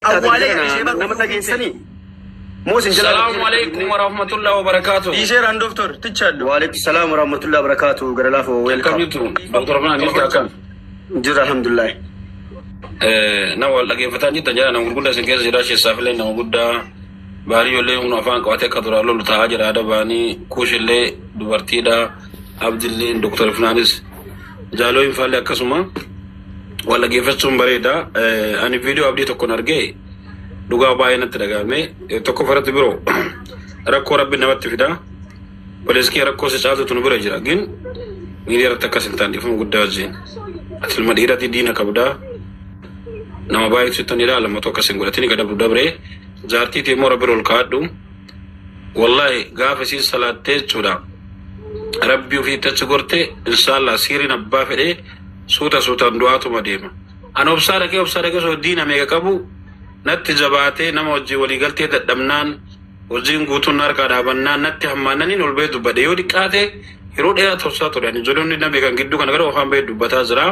nama dhageessanii السلام عليكم ورحمة الله وبركاته. يشير عن دكتور تتشاد. وعليكم السلام ورحمة الله وبركاته. قرلاف ويلكم. دكتور فلان يلكم. جرا الحمد لله. نوال لقي فتاني تجارة نقول كذا سنكيس جراش السافلين نقول كذا باريو اللي هو نافان كواتك كتر الله لتهاجر هذا باني كوش اللي دوبرتي دا عبد الله دكتور فلانيس جالو ينفعل كسمة ولا كيف بريدا أنا فيديو أبدي تكون أرجع دوغا باينا تدغامي توكو فرات برو ركو ربي نبات فيدا ولسكي ركو سيساتو تنبرا جرا جن ميدير تكاسنتان دي فم غدازين اتل مديرة دينا كبدا نما بايك ستاني لا لما توكا سنغولتني كدا بدبري زارتي تيمور برول كادو والله غافسي صلاه تشودا ربي في تشغورتي ان شاء الله سيري نبا فدي سوتا ندواتو مديما انا ابصارك سو دينا ميغا كابو نت جباتي نموجي وليغلتي تدمنان وجين غوتون ناركا دابنان نت همانني نولبي دبده يودي قاته يرود يا توساتو يعني جولون نبي كان غدو كان غرو فام بي دبتا زرا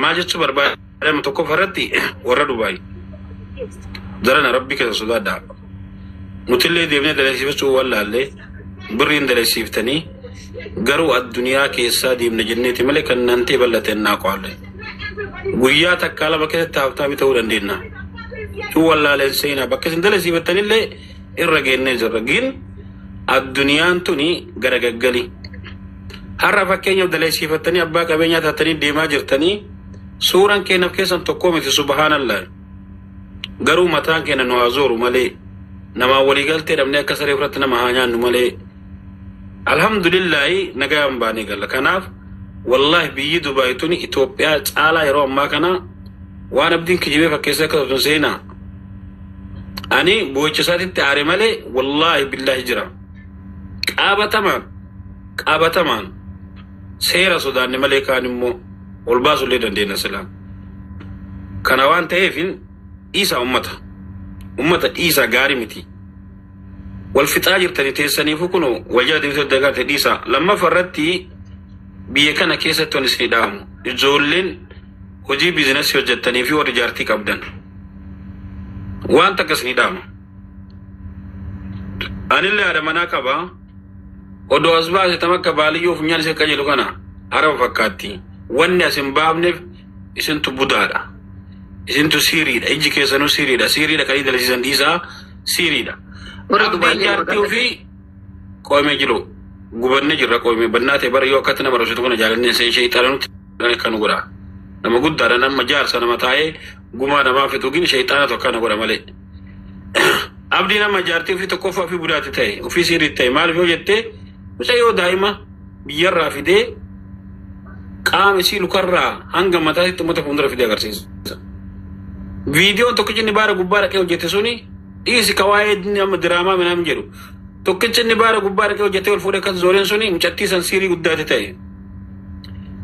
ماجتو بربا لما تكو فرتي ورا دبي زرنا ربي كده سودا متلي ديبني دلسي بس ولا له برين دلسي فتني غرو الدنيا كيسا دي من جنتي ملك انتي بلتنا قال غيا تكالا بكه تاوتامي تورندينا شو والله لسينا بكس دلسي بتني له الرجين نزرجين الدنيا انتني غرغغلي حرف كينيو دلسي فتني ابا كبنيا تتني ديما جرتني سوران كينف كيسن تقومي سبحان الله غرو متان كينا نوازور ملي نما ولي قالتي رمنا كسر فرتنا مهانيان ملي الحمد لله نغام باني قال كناف والله بيدو بايتوني إثيوبيا تعالى يروح ما كنا وانا بدين كجيبه فكيسة كذا زينا أني بوجسات التعاري مالي والله بالله جرا كابا تمان سيرا سودان مالي كان مو والباس اللي دندينا سلام كنوان تهيفين إيسا أمتا إيسا غاري متي والفتاجر تنتيساني فكنو وجاد مثل دقات إيسا لما فردتي بيكنا كيسة تونسي دامو جولين وجي بيزنس يوجدتني في ورجارتي كابدن وانتا كسني دامو أنا اللي هذا مناكبا ودو أسباب ستمكا باليو فميان سيكاجي لغانا عرب فكاتي واني اسم بابنف اسنتو بودادا اسنتو سيريدا اجي كيسانو سيريدا كاليدا لسيسان ديسا سيريدا أبدي جارتيو في قوي مجلو غوبرني جرا قوي بناتي بر يو كاتنا برو ستكون جالني سي شيطان كانو غرا نما غدار نما جار سنما تاي غوما نما فتوغين شيطان تو كانو غرا مالي أبدي نما جارتيو في تكوفا في بوداتي تاي وفي سيريت تاي مال فيو جتي وسيو دايما بيرا في دي قام يسيلو كرا هنگا متى تمتا فوندرا في دي اغرسيس فيديو تو كجني بارا غبارا كيو جتي سوني إيش كوايد نعم دراما من هم جرو توكيتش نبارة غبارة كيو جتة والفورة كات زورين سوني مشتي سنسيري قدرت تاي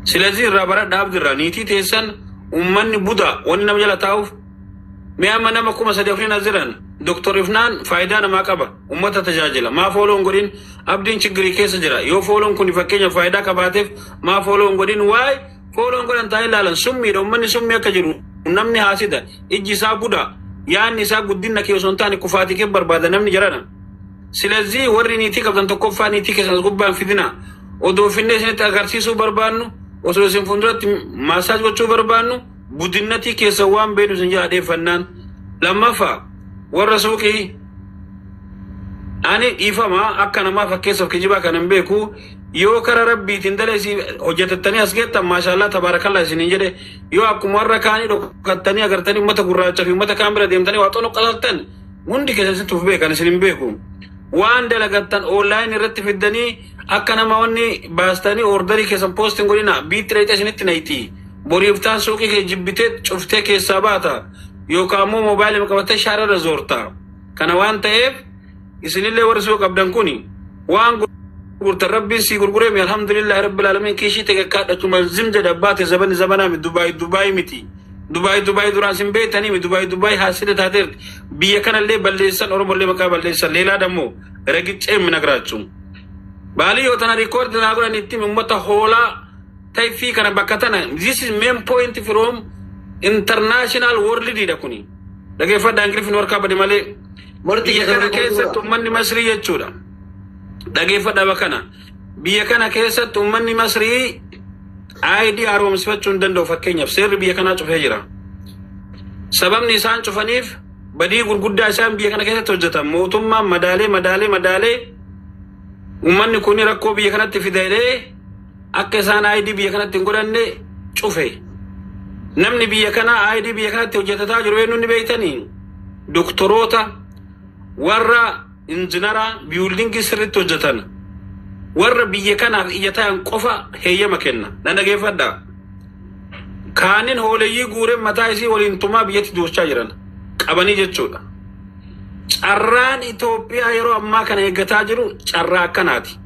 سلازي رابرا داب درانيتي تيسن أمّن بودا وننا مجلا تاوف مياما نما كوما سديفرين نزران دكتور إفنان فايدانا ما كبا أمّتا تجاجلا ما فولون قرين أبدين شجري كيس جرا يو فولون كوني فكينيا فايدا كباتف ما فولون قرين واي فولون قرين تاي لالن سمي أمّن سمي كجرو نمني حاسدا إجي سابودا يعني سا قدنا كيو سنتاني كفاتي كبر بعد نمني جرانا سلازي وريني تيك بدن تكفاني تيك سنقبان في دنا ودو في الناس نتاغرسيسو بربانو وسلسين فندرات ماساج وچو بربانو بدنا تيك سوام بينو سنجا دي فنان لما فا ورسوكي أنا إفما أكنا ما فكيسو كجيبا كان بيكو يو كرا ربي تندلسي وجدتني أسجت ما شاء الله تبارك الله سنينجده يو أكو مرة كاني لو كتني أگر تني متى قرأت في متى كاميرا ديمتني واتونو قلتن مندي كذا تفبيه كان سنين بيكو وان دلقتن أونلاين رتب الدني أكنا ما وني باستاني أوردري كيسان بوستين قولنا بيت ريتا سنت نايتي بوريفتان سوكي كي جبتت شفتة كيساباتا يو كامو موبايل مكبتة شارع رزورتا كان وان تايب إسني اللي ورسوك أبدان كوني وان قلت ربي سي قرقريم الحمد لله رب العالمين كيشي تكاكات أتوما الزمجة دبات زبنا من دبي متي دبي دران سنبيتاني من دبي حاسدة تاتير بيا كان اللي بلديسان أورو اللي مكا بلديسان ليلا دمو رجيت من نقراتهم بالي يوتنا ريكورد نقول نتي من متى هولا تاي في كان بكتنا this is main point from international world دي دكوني dhaggeeffadhaa ingiliffin warkaa bade malee biyya kana keessatti ummanni Masrii jechuudha. Dhaggeeffadhaa bakana biyya kana keessatti ummanni Masrii ID haaromsifachuu hin danda'u. Fakkeenyaaf seerri biyya kanaa cufee jira. Sababni isaan cufaniif badii gurguddaa isaan biyya kana keessatti hojjetan mootummaan madaalee ummanni kun rakkoo biyya kanatti fidee akka isaan ID biyya kanatti hin godhanne cufe. Namni biyya kana ID biyya kanatti hojjetataa jiru eenyu ni beektanii? Doktoroota warra injinara biyuldingii sirriitti hojjetan warra biyya kanaaf iyyataan qofa heeyyama kenna. Na dhaggeeffadhaa. Kaanin hooleyyii guureen mataa isii waliin tumaa biyyatti duuchaa jiran qabanii jechuudha. Carraan Itoophiyaa yeroo ammaa kana eeggataa jiru carraa akkanaati.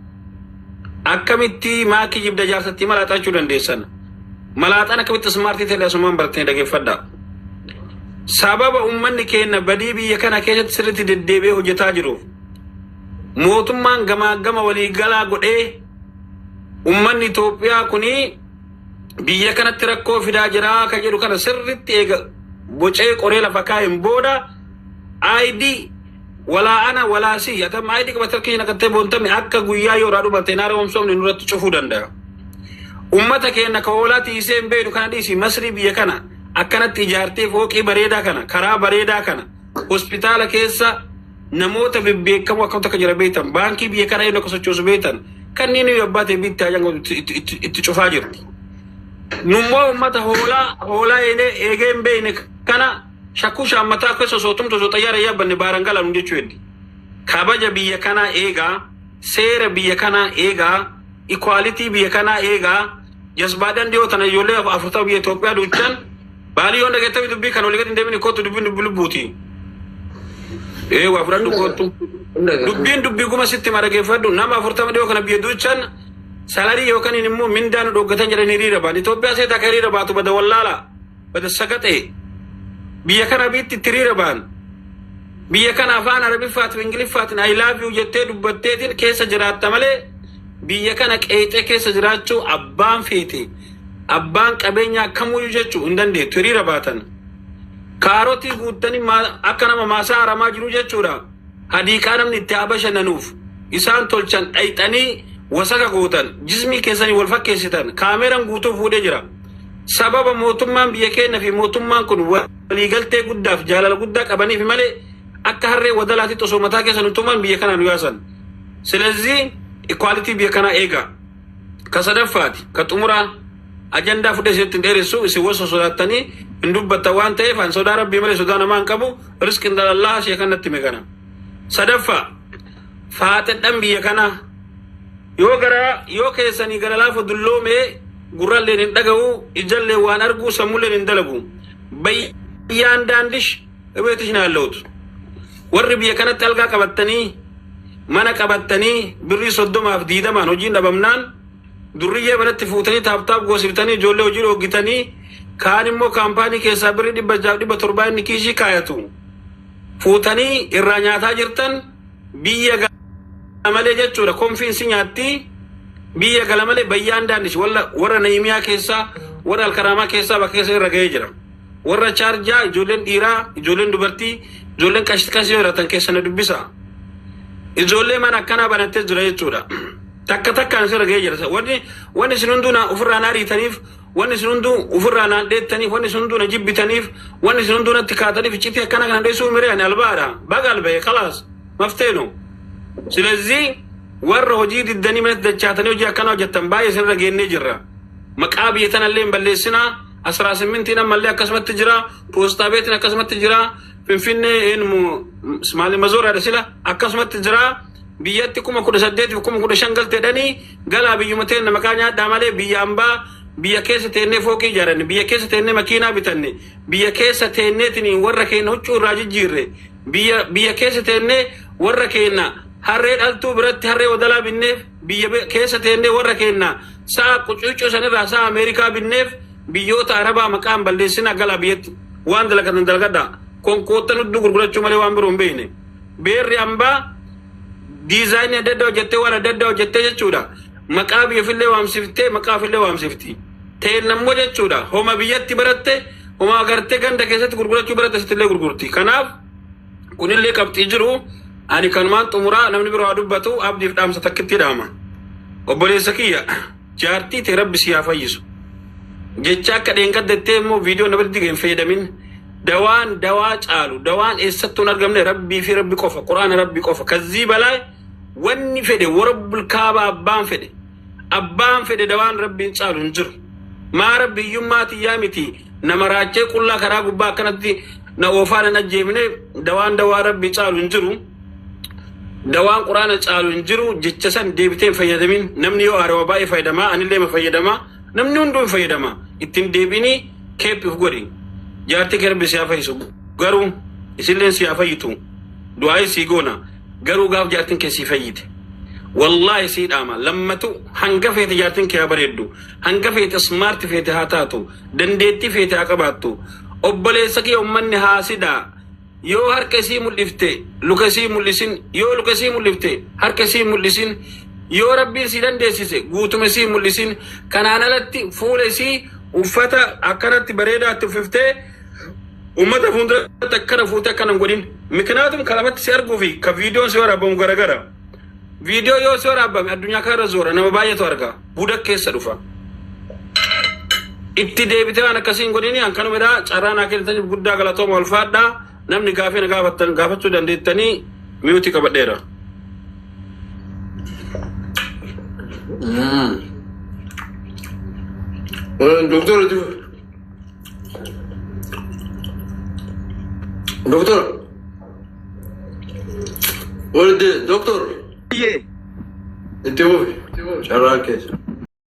Akkamitti maakii jibda jaarsatti malaaxachuu dandeessan? Malaaxaan akkamitti smaartii ta'e asumaan bartee dhaggeeffadhaa. Sababa ummanni keenya badii biyya kana keessatti sirriitti deddeebi'ee hojjetaa jiruuf mootummaan gama waliigalaa godhee ummanni Itoophiyaa kuni biyya kanatti rakkoo fidaa jira kan jedhu kana sirriitti eega bocee qoree lafa kaa'een booda ID walaa ana walaa si atam ID qabatar keenya kattee boontame akka guyyaa yoo raadhu battee naara homsoomni nurratti cufuu danda'a. Ummata keenya ka hoolaati iseen beedu kana dhiisi Masrii biyya kana akkanatti ijaartee fooqii bareedaa kana karaa bareedaa kana hospitaala keessa namoota bebbeekamoo akkam takka jira beektan baankii biyya kana yoo sochoosu beektan kanneen yoo abbaatee bittaa jango itti cufaa jirti. Nummoo ummata hoolaa eegeen beekne kana shakkuu shaammataa keessa sootumtu soo xayyaara yaabbanne baarangala nu jechuu heddi. Kabaja biyya kanaa eegaa, seera biyya kanaa eegaa, equality biyya kanaa eegaa, jazbaadhaan dhiyoo tana ijoollee 40 biyya Itoophiyaa duuchan baali yoo dhageettami dubbii kan waliin deemini kootu dubbiin dubbii lubbuuti. Waa fudhadhu kootu. Dubbiin dubbii guma sitti marageeffadhu nama 40 dhiyoo kana biyya duuchan salarii yookaan immoo mindaan dhoggatan jedhanii hiriira baan. Itoophiyaa seetaa akka hiriira baatu bada wallaala bada sagaxee biyya kana biitti itti hiriira baan. Biyya kana afaan Arabiffaatiin Ingiliffaatiin I love you jettee dubbatteetiin keessa jiraatta malee biyya kana qeexee keessa jiraachuu abbaan feete. Abbaan qabeenya akkamuu jechuu hin dandeettu hiriira baatan. Kaarotii guuttanii akka nama maasaa aramaa jiru jechuudha. Hadiiqaa namni itti bashananuuf isaan tolchan dhayxanii wasaka gootan jismii keessanii wal fakkeessitan kaameeraan guutuu fuudhee jira. Sababa mootummaan biyya keenya fi mootummaan kun waliigaltee guddaaf jaalala guddaa qabaniif malee akka harree wadalaatti osoo mataa keessan utumaan biyya kanaa nu yaasan. Silazii equality biyya kanaa eega. Ka sadaffaati ka xumuraa ajandaa fudhee isinitti dheeressu isin wasa sodaatanii hin dubbatta waan ta'eef an sodaa rabbii malee sodaa namaa hin qabu riskiin dalallaa ishee kanatti meeqana. Sadaffaa faaxedhan biyya kanaa yoo keessanii gara laafa dulloomee gurralleen hin dhaga'u ijallee waan arguu sammuulleen hin dalagu bayyaan daandish ebeetish naallootu warri biyya kanatti algaa qabattanii mana qabattanii birrii 30 hojiin dhabamnaan durriyyee banatti fuutanii taaptaap goosiftanii ijoollee hojii dhoggitanii kaan immoo kaampaanii keessaa birrii 670 inni kiishii kaayatu fuutanii irraa nyaataa jirtan biyya malee jechuudha konfiinsi nyaatti biyya gala malee bayyaan daandish warra Nayimiyaa keessaa warra Alkaraamaa keessaa bakka keessa irra ga'ee jira. Warra chaarjaa ijoolleen dhiiraa ijoolleen dubartii ijoolleen qashqashii horatan keessa na dubbisa. Ijoollee mana akkanaa banattee jira jechuudha. Takkaan irra ga'ee jira. Wanni isin hunduu ofirraa ariitaniif wanni isin hunduu ofirraa naan dheettaniif wanni isin hunduu jibbitaniif wanni isin hunduu natti kaataniif iccitii akkana kana dheessuu mireen albaadha. Bagal ba'e kalaas mafteenu. Silazii warra hojii diddanii manatti dachaatanii hojii akkana hojjettan baay'ee isinirra geennee jirra. Maqaa biyya tanallee hin balleessinaa. 18 ammallee akkasumatti jira. Poostaa beetiin akkasumatti jira. Finfinnee mazooraadha sila akkasumatti jira. Biyyatti 18,000 fi 15,000 galteedhanii galaa biyyuma teenne maqaa nyaadhaa malee biyya ambaa biyya keessa teennee fooqii ijaaranne biyya keessa teennee makiinaa bitanne biyya keessa teenneetiin warra keenya huccuu irraa jijjiirre biyya keessa teennee warra keenya harree dhaltuu biratti harree wadalaa binneef biyya keessa teennee warra keenya sa'a qucuuccuu sanirraa sa'a Ameerikaa binneef biyyoota Arabaa maqaan balleessinaa galaa biyyatti waan dalagatan dalagadhaa konkoota nudduu gurgurachuu malee waan biroo hin beekne beerri ambaa diizaayinii adda addaa hojjettee waan adda addaa hojjettee jechuudha. Maqaa biyyafillee waamsiftee maqaa fillee waamsifti. Teennammoo jechuudha. Homa biyyatti baratte وما قرتي كنت كيست غرغرة شو برد استلي غرغرتي كناف كون اللي كبتي جرو أنا كان ما تمرا نمني برو أدوبتو أبدي في دام ستكتي داما وبولي سكية جارتي تربي سيافة يسو جتشاك كدين كدتيمو فيديو نبردي جيم فيدامين دوان تعالوا دوان إستو نرجمنا ربي في ربي كوفا قرآن ربي كوفا كذيب لا وني فدي ورب الكعبة أبان فدي دوان ربي تعالوا نجر ما ربي يوماتي يامتي نمراجع كلها كراغ باكنتي نوفانا نجيبني دوان ربي تعالوا نجرو دوان قرآن تعالوا نجرو جتشسن ديبتين فيدامين نمني يو أروباي فيدما أنا اللي ما فيدما نمني ندو فيدما إتين ديبني كيف يفقري جارتي كرب سيافة يسوع غارو يسيلين سيافة يتو دعاء سيغونا غارو غاف جارتين كسيفيت والله سيد أما لما تو هنقفت جارتين كابريدو هنقفت سمارت فيت هاتاتو دنديتي فيت أكباتو أبلي سكي أمني هاسدا يو هر كسي ملفته لكسي ملسين يو لكسي ملفته هر كسي ملسين يو ربي سيدان ديسيسي غوتو مسي ملسين كان أنا لتي فولسي وفتا أكرت بريدة تففته ومتى فندر تكنا فوتا كنا نقولين مكناتهم كلامات سيرجو في كفيديو سوارا بوم غرغرة فيديو يو سوارا بام الدنيا كارا زورا نما باية تواركا بودك كيس سروفا ابتدى بتوع أنا كسين قوليني أن كانوا مدا أرانا كده تاني بودا غلطوا مالفادا نمني كافي نقافتن قافتو دندتني ميوتي كبديرا دكتور ولد دكتور ايه انت وين شراكه